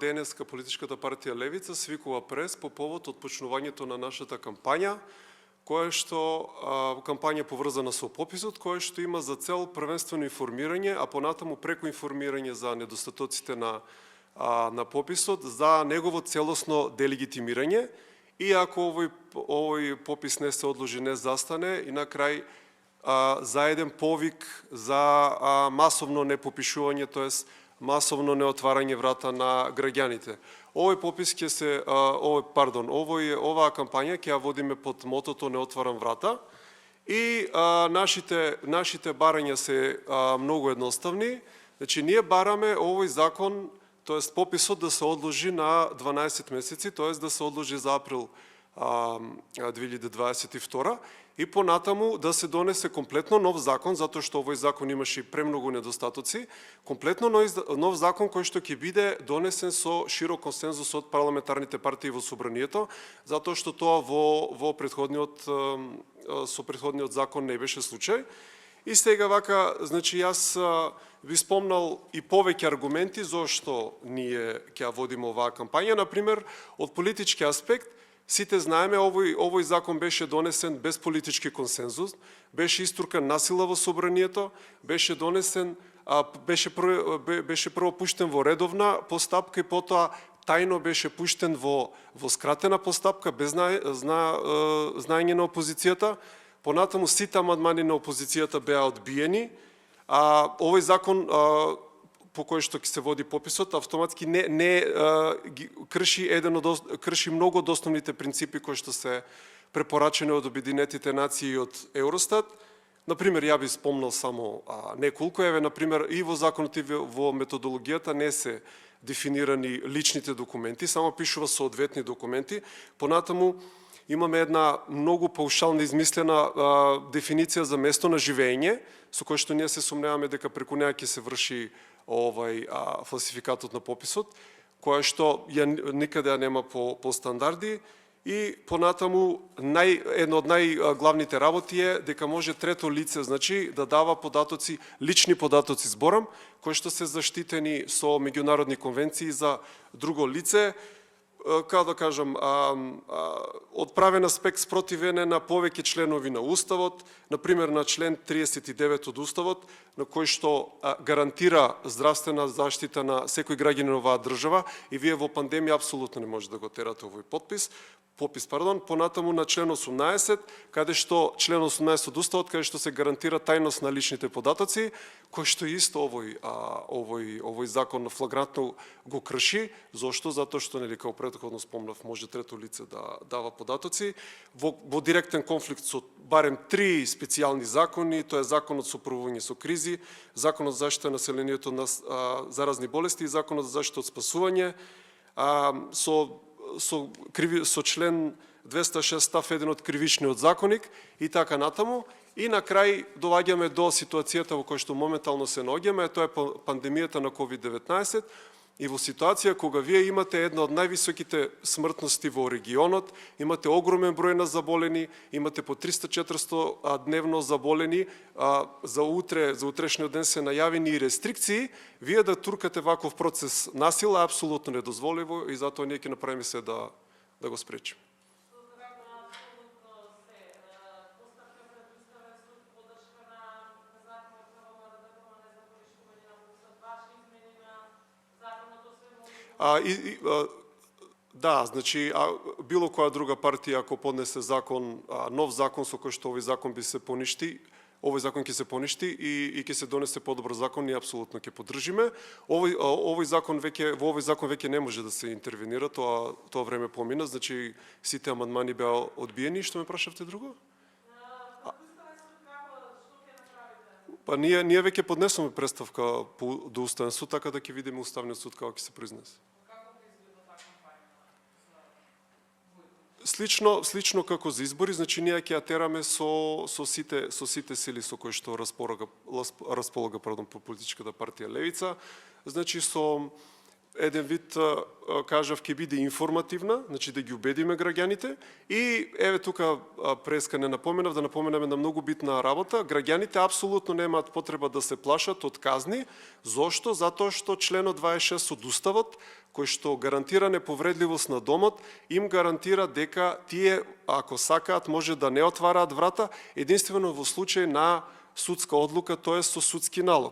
денеска политичката партија Левица свикува прес по повод отпочнувањето на нашата кампања, кампања поврзана со пописот, која што има за цел првенствено информирање, а понатаму преку информирање за недостатоците на пописот, за негово целосно делегитимирање, и ако овој попис не се одложи, не застане, и на крај за еден повик за масовно непопишување, тоест масовно неотварање врата на граѓаните. Овој попис ќе се, оваа кампања ќе ја водиме под мотото "Не отварам врата", и нашите барања се многу едноставни. Значи, ние бараме овој закон, тоест пописот да се одложи на 12 месеци, тоест да се одложи за април 2022, и понатаму да се донесе комплетно нов закон, затоа што овој закон имаше премногу недостатоци, комплетно нов закон кој што ќе биде донесен со широк консензус од парламентарните партии во собранието, затоа што тоа со претходниот закон не беше случај. И сега вака, значи, јас би спомнал и повеќе аргументи зошто ние ќе водиме оваа кампања. Например, од политички аспект, сите знаеме, овој закон беше донесен без политички консензус, беше истуркан насила во собранието, беше донесен, беше прво пуштен во редовна постапка и потоа тајно беше пуштен во скратена постапка, без знаење на опозицијата. Понатаму сите амандмани на опозицијата беа одбиени. Овој закон по кој што ќе се води пописот автоматски не крши многу од основните принципи кои што се препорачени од Обединетите нации и од Евростат. Например, ја би спомнал само неколку. Например, и во законот и во методологијата не се дефинирани личните документи, само пишува соодветни документи. Понатаму имаме една многу паушална измислена дефиниција за место на живење, со кој што ние се сумневаме дека преку неа ќе се врши фалсификатот на пописот, која што никаде ја нема по стандарди. И понатаму една од најглавните работи е дека може трето лице, значи, да дава податоци, лични податоци, зборам, кои што се заштитени со меѓународни конвенции за друго лице, како да кажам, одправен аспект спротивен на повеќе членови на Уставот, например на член 39 од Уставот, на кој што гарантира здравствена заштита на секој граѓанин на оваа држава, и вие во пандемија апсолутно не може да го терате овој попис, понатаму на член 18, каде што член 18 од Уставот, каде што се гарантира тајност на личните податоци, кој што исто овој закон флагрантно го крши. Зошто? Затоа што, нели, како претходно спомнав, може трето лице да дава податоци во директен конфликт со барем 3 специјални закони, тоа е Законот со управување со кризи, Законот за заштита на населението на заразни болести и Законот за заштита од спасување, со член 206 став 1 од Кривичниот законник и така натаму. И на крај доаѓаме до ситуацијата во која што моментално се наоѓаме, тоа е пандемијата на COVID-19, и во ситуација кога вие имате една од највисоките смртности во регионот, имате огромен број на заболени, имате по 300-400 дневно заболени, за утрешниот ден се најавени и рестрикции, вие да туркате ваков процес насила е апсолутно недозволиво, и затоа ние ќе направиме се да го спречиме. Да, значи, било која друга партија ако поднесе закон, нов закон со кој што овој закон би се поништи, овој закон ќе се поништи и ќе се донесе подобар закон, ние апсолутно ќе поддржиме. Во овој закон веќе не може да се интервенира, тоа време помина, значи сите амандмани беа одбиени. Што ме прашавте друго? Па ние веќе поднесоме представка до Уставен суд, така да ќе видиме Уставниот суд како ќе се произнесе. Слично како за избори, значи ние ќе ја тераме со сите сили со кои што располага политичката партија Левица, значи со еден вид, кажав, ќе биде информативна, значи да ги убедиме граѓаните. И еве тука преска не напоменав, да напоменаме на многу битна работа. Граѓаните апсолутно немаат потреба да се плашат од казни. Зошто? Затоа што членот 26 од Уставот, кој што гарантира неповредливост на домот, им гарантира дека тие, ако сакаат, може да не отвараат врата, единствено во случај на судска одлука, тоа е со судски налог.